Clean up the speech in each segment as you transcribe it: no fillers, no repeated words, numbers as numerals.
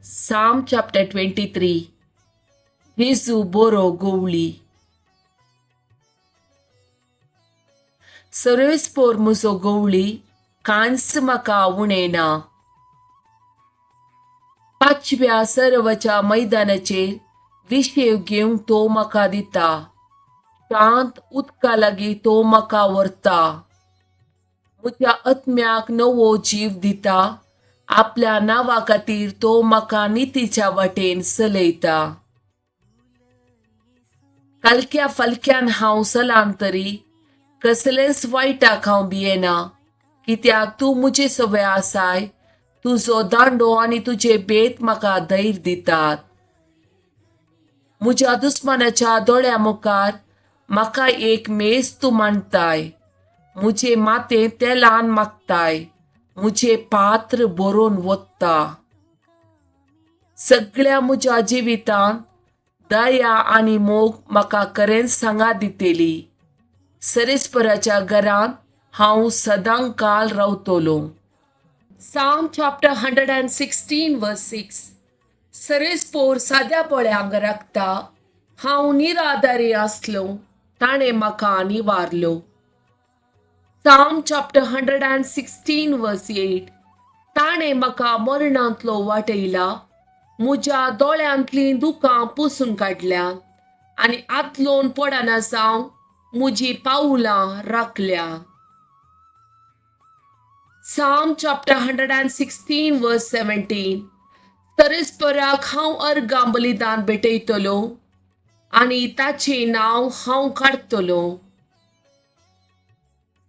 Psalm chapter 23. Jesu boro gowli. सर्वेस्पोर मुजो गवळी कांस म्हाका उणेना. पाचव्या सर्वच्या मैदानाचेर विशेव घेवंक तो म्हाका दिता. शांत उदका लागीं तो म्हाका व्हरता. म्हज्या आत्म्याक नवो जीव दिता. आपल्या नांवा खातीर तो म्हाका नितीच्या वाटेन चलयता. कालक्या फालक्यान हांव चलां तरी कसलेंच वायटाक हांव भियेना. कित्याक तूं म्हजे सवय आसाय. तुजो दांडो आनी तुजे बेत म्हाका धैर्य दितात. म्हज्या दुस्मानाच्या दोळ्या मुखार म्हाका एक मेज तूं मांडटाय. म्हजे माथेंत तेलान मागताय. म्हजे पात्र भरून वत्ता. सगळ्या म्हज्या जिवितांत दया आनी मोग म्हाका खरेंच सांगा दितेली. सरेस्पराच्या घरांत हांव सदां काल रावतलो. Psalm chapter 116 verse 6. सरेस्पोर साद्या पोळ्यांक राखता. हांव निराधारी आसलो, ताणें म्हाका निवारलो. Psalm chapter 116 verse 8. ताणें म्हाका मरणांतलो वाटयला. म्हज्या दोळ्यांतलीं दुकां पुसून काडल्या आनी आतलोन पडना जावं म्हजी पावलां राखल्या. Psalm chapter 116 verse 17. सरेस्पराक हांव अर्गां बलिदान भेटयतलो आनी ताचें नांव हांव काडटलो.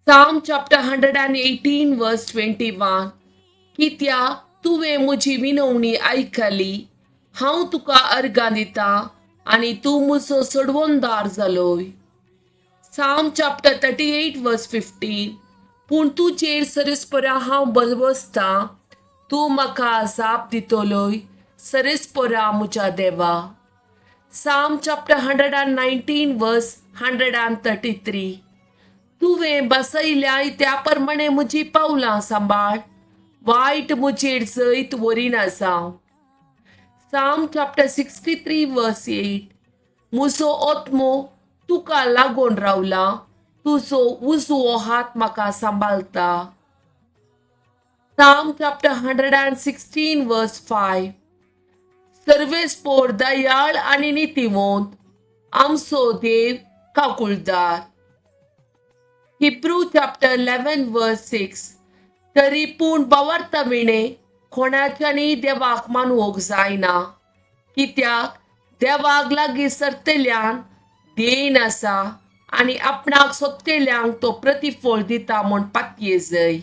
Psalm chapter 118 verse 21. कित्याक तुवें म्हजी विनवणी आयकली. हांव तुका अर्गां दिता आनी तूं म्हजो सोडवणदार जालोय. Psalm chapter 38 verse 15. पूण तुजेर सरेस्परा हांव बसता. तूं म्हाका जाप दितलोय, सरेस्परा म्हज्या देवा. Psalm chapter 119 verse 133. तुवें बसयल्या त्या प्रमाणे म्हजी पावलां सांबाळ. वायट म्हजेर जैत वरिना जावं. Psalm chapter 63 verse 8. म्हजो आत्मो तुका लागून रावला. तुजो उजवो हात म्हाका सांबाळता. Psalm chapter 116 verse 5. सर्वेस्पोर दयाळ आनी नितीवंत, आमचो देव काकुळदार. Hebrew chapter 11 verse 6. तरी पूण बावार्थविणे कोणाच्यानी देवाक मानवोक जायना. कित्याक देवाक लागीं सरतल्यान देण आसा आनी आपणाक सोदतेल्यांक तो प्रतिफळ दिता म्हूण पातये जय.